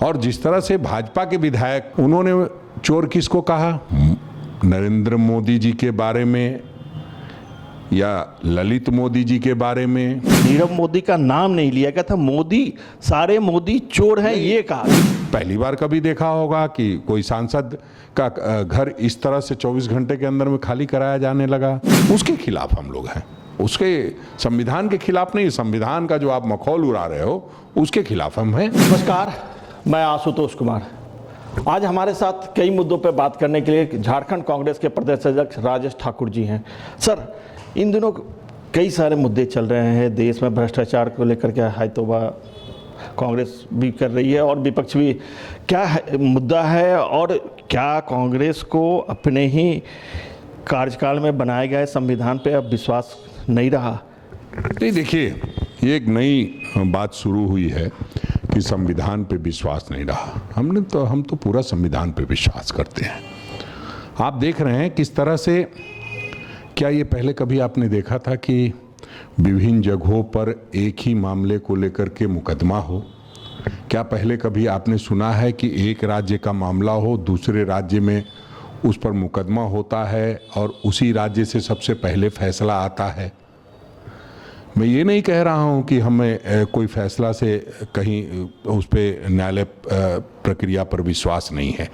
और जिस तरह से भाजपा के विधायक, उन्होंने चोर किसको कहा? नरेंद्र मोदी जी के बारे में या ललित मोदी जी के बारे में। नीरव मोदी का नाम नहीं लिया गया था, मोदी, सारे मोदी चोर हैं ये कहा। पहली बार कभी देखा होगा कि कोई सांसद का घर इस तरह से 24 घंटे के अंदर में खाली कराया जाने लगा? उसके खिलाफ हम लोग हैं, उसके संविधान के खिलाफ नहीं। संविधान का जो आप मखौल उड़ा रहे हो उसके खिलाफ हम हैं। नमस्कार, मैं आशुतोष कुमार। आज हमारे साथ कई मुद्दों पर बात करने के लिए झारखंड कांग्रेस के प्रदेश अध्यक्ष राजेश ठाकुर जी हैं। सर, इन दिनों कई सारे मुद्दे चल रहे हैं देश में, भ्रष्टाचार को लेकर के हाय तौबा कांग्रेस भी कर रही है और विपक्ष भी। क्या मुद्दा है और क्या कांग्रेस को अपने ही कार्यकाल में बनाए गए संविधान पे अब विश्वास नहीं रहा? नहीं, देखिए, ये एक नई बात शुरू हुई है कि संविधान पे विश्वास नहीं रहा। हम तो पूरा संविधान पे विश्वास करते हैं। आप देख रहे हैं किस तरह से, क्या ये पहले कभी आपने देखा था कि विभिन्न जगहों पर एक ही मामले को लेकर के मुकदमा हो? क्या पहले कभी आपने सुना है कि एक राज्य का मामला हो, दूसरे राज्य में उस पर मुकदमा होता है और उसी राज्य से सबसे पहले फैसला आता है? मैं ये नहीं कह रहा हूँ कि हमें कोई फैसला से कहीं उस पर न्यायालय प्रक्रिया पर विश्वास नहीं है,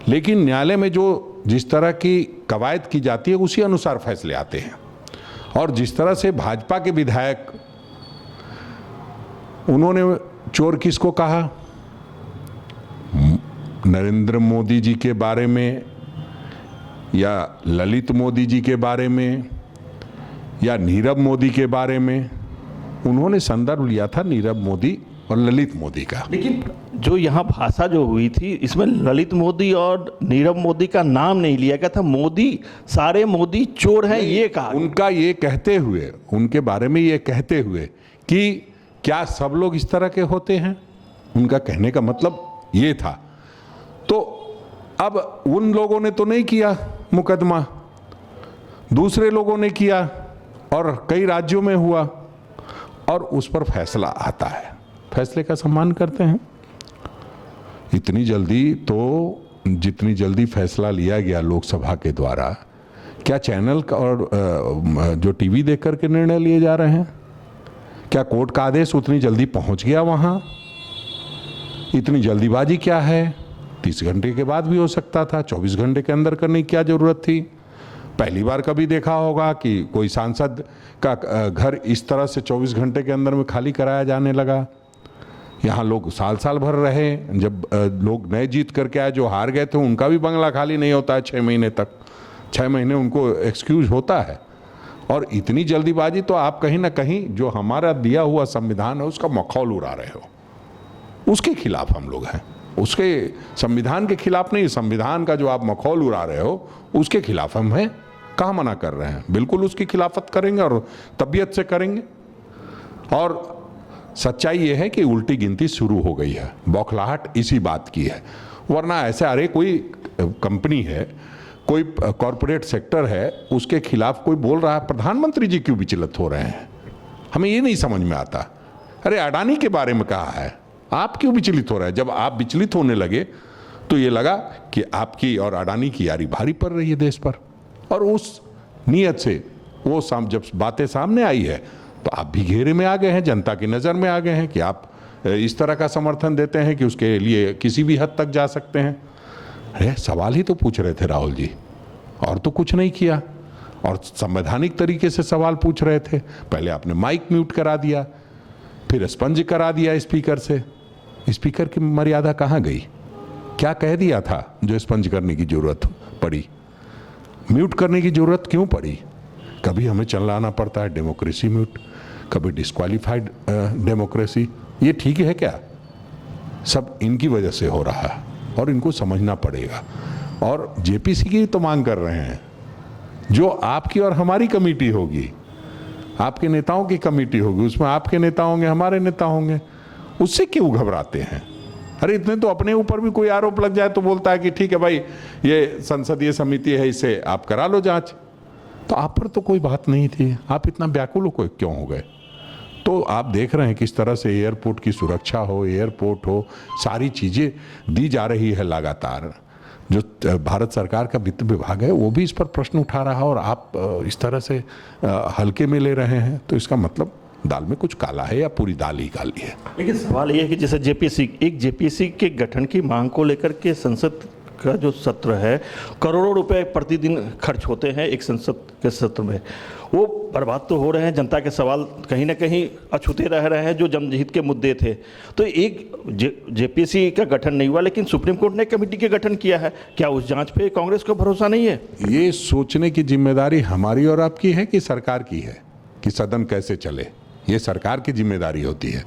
लेकिन न्यायालय में जो जिस तरह की कवायद की जाती है उसी अनुसार फैसले आते हैं। और जिस तरह से भाजपा के विधायक, उन्होंने चोर किसको कहा? नरेंद्र मोदी जी के बारे में या ललित मोदी जी के बारे में या नीरव मोदी के बारे में। उन्होंने संदर्भ लिया था नीरव मोदी और ललित मोदी का। लेकिन जो यहाँ भाषा जो हुई थी, इसमें ललित मोदी और नीरव मोदी का नाम नहीं लिया गया था, मोदी, सारे मोदी चोर हैं ये कहा। उनका ये कहते हुए, उनके बारे में ये कहते हुए कि क्या सब लोग इस तरह के होते हैं, उनका कहने का मतलब ये था। तो अब उन लोगों ने तो नहीं किया मुकदमा, दूसरे लोगों ने किया और कई राज्यों में हुआ और उस पर फैसला आता है। फैसले का सम्मान करते हैं। इतनी जल्दी तो, जितनी जल्दी फैसला लिया गया लोकसभा के द्वारा, क्या चैनल और जो टीवी देख करके निर्णय लिए जा रहे हैं? क्या कोर्ट का आदेश उतनी जल्दी पहुंच गया वहां? इतनी जल्दीबाजी क्या है? 30 घंटे के बाद भी हो सकता था, 24 घंटे के अंदर करने की क्या जरूरत थी? पहली बार कभी देखा होगा कि कोई सांसद का घर इस तरह से 24 घंटे के अंदर में खाली कराया जाने लगा? यहाँ लोग साल साल भर रहे। जब लोग नए जीत करके आए, जो हार गए थे, उनका भी बंगला खाली नहीं होता है 6 महीने तक। 6 महीने उनको एक्सक्यूज होता है। और इतनी जल्दीबाजी तो आप कहीं ना कहीं जो हमारा दिया हुआ संविधान है उसका मखौल उड़ा रहे हो। उसके खिलाफ हम लोग हैं, उसके संविधान के खिलाफ नहीं। संविधान का जो आप मखौल उड़ा रहे हो उसके खिलाफ हम हैं। कहाँ मना कर रहे हैं? बिल्कुल उसकी खिलाफत करेंगे और तबीयत से करेंगे। और सच्चाई ये है कि उल्टी गिनती शुरू हो गई है। बौखलाहट इसी बात की है। वरना ऐसे, अरे कोई कंपनी है, कोई कॉरपोरेट सेक्टर है, उसके खिलाफ कोई बोल रहा है, प्रधानमंत्री जी क्यों विचलित हो रहे हैं? हमें ये नहीं समझ में आता। अरे अडानी के बारे में कहा है, आप क्यों विचलित हो रहे हैं? जब आप विचलित होने लगे तो ये लगा कि आपकी और अडानी की यारी भारी पड़ रही है देश पर। और उस नीयत से वो जब बातें सामने आई है तो आप भी घेरे में आ गए हैं, जनता की नज़र में आ गए हैं कि आप इस तरह का समर्थन देते हैं कि उसके लिए किसी भी हद तक जा सकते हैं। अरे सवाल ही तो पूछ रहे थे राहुल जी, और तो कुछ नहीं किया। और संवैधानिक तरीके से सवाल पूछ रहे थे। पहले आपने माइक म्यूट करा दिया, फिर स्पंज करा दिया स्पीकर से। स्पीकर की मर्यादा कहाँ गई? क्या कह दिया था जो स्पंज करने की जरूरत पड़ी? म्यूट करने की जरूरत क्यों पड़ी? कभी हमें चलाना पड़ता है डेमोक्रेसी म्यूट, कभी डिस्क्वालीफाइड डेमोक्रेसी। ये ठीक है क्या? सब इनकी वजह से हो रहा है और इनको समझना पड़ेगा। और जेपीसी की तो मांग कर रहे हैं, जो आपकी और हमारी कमेटी होगी, आपके नेताओं की कमेटी होगी, उसमें आपके नेता होंगे, हमारे नेता होंगे। उससे क्यों घबराते हैं? अरे इतने तो अपने ऊपर भी कोई आरोप लग जाए तो बोलता है कि ठीक है भाई, ये संसदीय समिति है, इसे आप करा लो जांच। तो आप पर तो कोई बात नहीं थी, आप इतना व्याकुल क्यों हो गए? तो आप देख रहे हैं किस तरह से एयरपोर्ट की सुरक्षा हो, एयरपोर्ट हो, सारी चीज़ें दी जा रही है लगातार। जो भारत सरकार का वित्त विभाग है वो भी इस पर प्रश्न उठा रहा है और आप इस तरह से हल्के में ले रहे हैं, तो इसका मतलब दाल में कुछ काला है या पूरी दाल ही काली है। लेकिन सवाल ये है कि जैसे जेपीसी के गठन की मांग को लेकर के संसद का जो सत्र है, करोड़ों रुपए प्रतिदिन खर्च होते हैं एक संसद के सत्र में, वो बर्बाद तो हो रहे हैं। जनता के सवाल कहीं ना कहीं अछूते रह रहे हैं जो जनहित के मुद्दे थे। तो एक जेपीसी का गठन नहीं हुआ, लेकिन सुप्रीम कोर्ट ने कमेटी के गठन किया है। क्या उस जांच पे कांग्रेस को भरोसा नहीं है? ये सोचने की जिम्मेदारी हमारी और आपकी है कि सरकार की है कि सदन कैसे चले? ये सरकार की जिम्मेदारी होती है।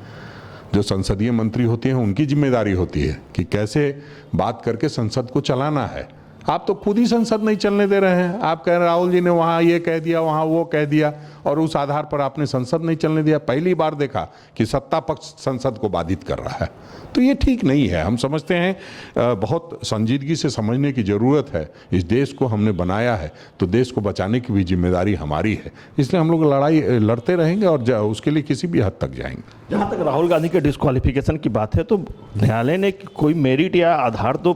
जो संसदीय मंत्री होते हैं उनकी जिम्मेदारी होती है कि कैसे बात करके संसद को चलाना है। आप तो खुद ही संसद नहीं चलने दे रहे हैं। आप कह रहे हैं राहुल जी ने वहाँ ये कह दिया, वहाँ वो कह दिया, और उस आधार पर आपने संसद नहीं चलने दिया। पहली बार देखा कि सत्ता पक्ष संसद को बाधित कर रहा है, तो ये ठीक नहीं है। हम समझते हैं बहुत संजीदगी से समझने की ज़रूरत है। इस देश को हमने बनाया है तो देश को बचाने की भी जिम्मेदारी हमारी है, इसलिए हम लोग लड़ाई लड़ते रहेंगे और उसके लिए किसी भी हद तक जाएंगे। जहाँ तक राहुल गांधी के डिस्क्वालिफिकेशन की बात है, तो न्यायालय ने कोई मेरिट या आधार तो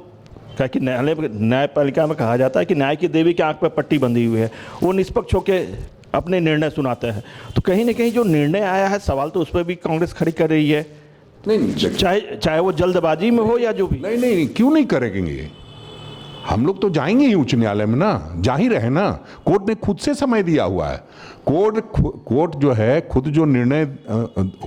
क्या कि न्यायपालिका में कहा जाता है कि न्याय की देवी की आंख पर पट्टी बंधी हुई है, वो निष्पक्ष होकर अपने निर्णय सुनाते हैं। तो कहीं ना कहीं जो निर्णय आया है, सवाल तो उस पर भी कांग्रेस खड़ी कर रही है। नहीं, चाहे वो जल्दबाजी में हो या जो भी। नहीं, क्यों नहीं करेंगे? हम लोग तो जाएंगे ही उच्च न्यायालय में ना, जा ही रहे ना। कोर्ट ने खुद से समय दिया हुआ है। कोर्ट जो है खुद जो निर्णय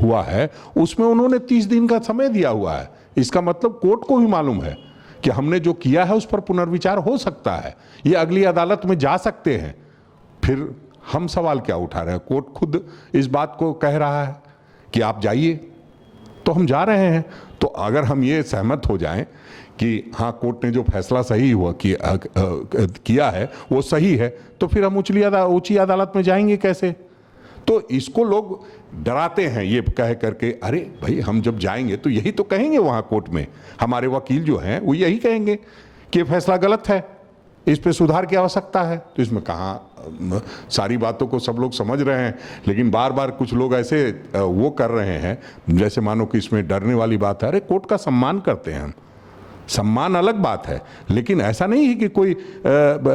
हुआ है उसमें उन्होंने 30 दिन का समय दिया हुआ है। इसका मतलब कोर्ट को भी मालूम है कि हमने जो किया है उस पर पुनर्विचार हो सकता है, ये अगली अदालत में जा सकते हैं। फिर हम सवाल क्या उठा रहे हैं? कोर्ट खुद इस बात को कह रहा है कि आप जाइए, तो हम जा रहे हैं। तो अगर हम ये सहमत हो जाएं कि हाँ कोर्ट ने जो फैसला सही हुआ किया है वो सही है, तो फिर हम उच्च अदालत में जाएंगे कैसे? तो इसको लोग डराते हैं ये कह करके, अरे भाई हम जब जाएंगे तो यही तो कहेंगे वहाँ कोर्ट में। हमारे वकील जो हैं वो यही कहेंगे कि ये फैसला गलत है, इस पे सुधार की आवश्यकता है। तो इसमें कहाँ सारी बातों को सब लोग समझ रहे हैं, लेकिन बार बार कुछ लोग ऐसे वो कर रहे हैं जैसे मानो कि इसमें डरने वाली बात है। अरे कोर्ट का सम्मान करते हैं हम, सम्मान अलग बात है, लेकिन ऐसा नहीं है कि कोई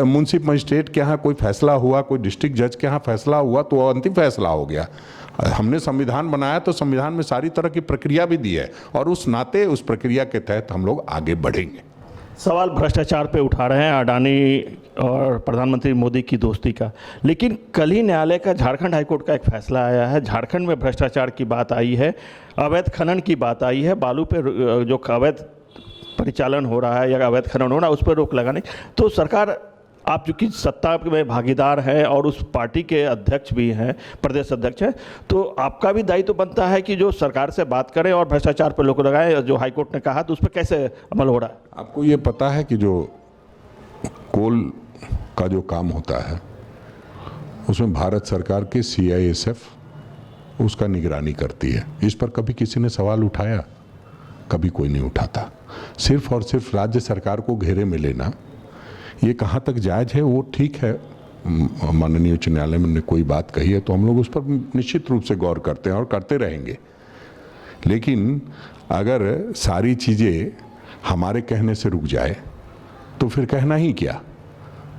मुंसिफ मजिस्ट्रेट के यहाँ कोई फैसला हुआ, कोई डिस्ट्रिक्ट जज के यहाँ फैसला हुआ तो अंतिम फैसला हो गया। हमने संविधान बनाया तो संविधान में सारी तरह की प्रक्रिया भी दी है और उस नाते उस प्रक्रिया के तहत हम लोग आगे बढ़ेंगे। सवाल भ्रष्टाचार पे उठा रहे हैं अडानी और प्रधानमंत्री मोदी की दोस्ती का, लेकिन कल ही न्यायालय का झारखंड हाईकोर्ट का एक फैसला आया है। झारखंड में भ्रष्टाचार की बात आई है, अवैध खनन की बात आई है, बालू पे जो अवैध परिचालन हो रहा है या अवैध खनन हो रहा है उस पर रोक लगाने। तो सरकार, आप चूँकि सत्ता में भागीदार हैं और उस पार्टी के अध्यक्ष भी हैं, प्रदेश अध्यक्ष हैं, तो आपका भी दायित्व बनता है कि जो सरकार से बात करें और भ्रष्टाचार पर रोक लगाएं। जो हाईकोर्ट ने कहा तो उस पर कैसे अमल हो रहा है? आपको ये पता है कि जो कोल का जो काम होता है उसमें भारत सरकार के CISF उसका निगरानी करती है। इस पर कभी किसी ने सवाल उठाया? कभी कोई नहीं उठाता। सिर्फ और सिर्फ राज्य सरकार को घेरे में लेना ये कहाँ तक जायज़ है? वो ठीक है, माननीय उच्च न्यायालय ने कोई बात कही है तो हम लोग उस पर निश्चित रूप से गौर करते हैं और करते रहेंगे। लेकिन अगर सारी चीज़ें हमारे कहने से रुक जाए तो फिर कहना ही क्या?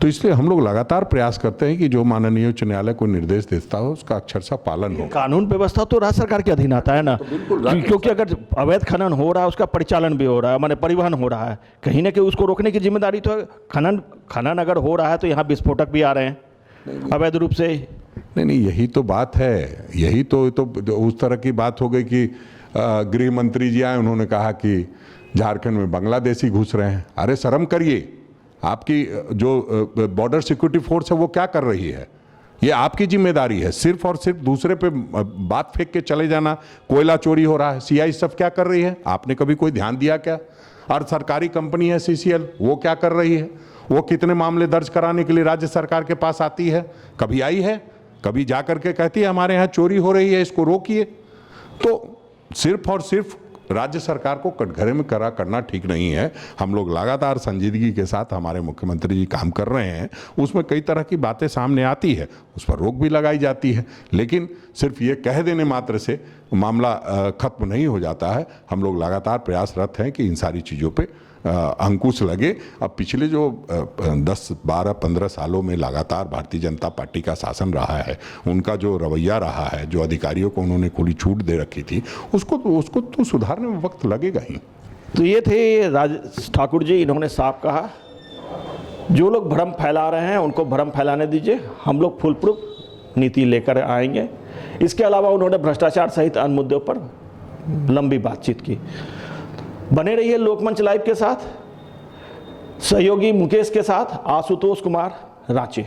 तो इसलिए हम लोग लगातार प्रयास करते हैं कि जो माननीय उच्च न्यायालय को निर्देश देता हो उसका अक्षरशः पालन हो। कानून व्यवस्था तो राज्य सरकार के अधीन आता है ना, क्योंकि अगर अवैध खनन हो रहा है उसका परिचालन भी हो रहा है, माने परिवहन हो रहा है, कहीं ना कहीं उसको रोकने की जिम्मेदारी तो है। खनन अगर हो रहा है तो यहाँ विस्फोटक भी आ रहे हैं अवैध रूप से। नहीं, यही तो बात है। यही तो उस तरह की बात हो गई कि गृह मंत्री जी आए, उन्होंने कहा कि झारखंड में बांग्लादेशी घुस रहे हैं। अरे शर्म करिए, आपकी जो बॉर्डर सिक्योरिटी फोर्स है वो क्या कर रही है? ये आपकी जिम्मेदारी है। सिर्फ और सिर्फ दूसरे पे बात फेंक के चले जाना। कोयला चोरी हो रहा है, CISF क्या कर रही है? आपने कभी कोई ध्यान दिया क्या? और सरकारी कंपनी है CCL, वो क्या कर रही है? वो कितने मामले दर्ज कराने के लिए राज्य सरकार के पास आती है? कभी आई है? कभी जा करके कहती है हमारे यहाँ चोरी हो रही है, इसको रोकिए? तो सिर्फ और सिर्फ राज्य सरकार को कटघरे में करना ठीक नहीं है। हम लोग लगातार संजीदगी के साथ हमारे मुख्यमंत्री जी काम कर रहे हैं, उसमें कई तरह की बातें सामने आती है, उस पर रोक भी लगाई जाती है, लेकिन सिर्फ ये कह देने मात्र से मामला खत्म नहीं हो जाता है। हम लोग लगातार प्रयासरत हैं कि इन सारी चीज़ों पे अंकुश लगे। अब पिछले जो 10, 12, 15 सालों में लगातार भारतीय जनता पार्टी का शासन रहा है, उनका जो रवैया रहा है, जो अधिकारियों को उन्होंने खुली छूट दे रखी थी, उसको तो सुधारने में वक्त लगेगा ही। तो ये थे राजेश ठाकुर जी, इन्होंने साफ कहा जो लोग भ्रम फैला रहे हैं उनको भ्रम फैलाने दीजिए, हम लोग फुल प्रूफ नीति लेकर आएंगे। इसके अलावा उन्होंने भ्रष्टाचार सहित अन्य मुद्दों पर लंबी बातचीत की। बने रहिए लोकमंच लाइव के साथ, सहयोगी मुकेश के साथ आशुतोष कुमार, रांची।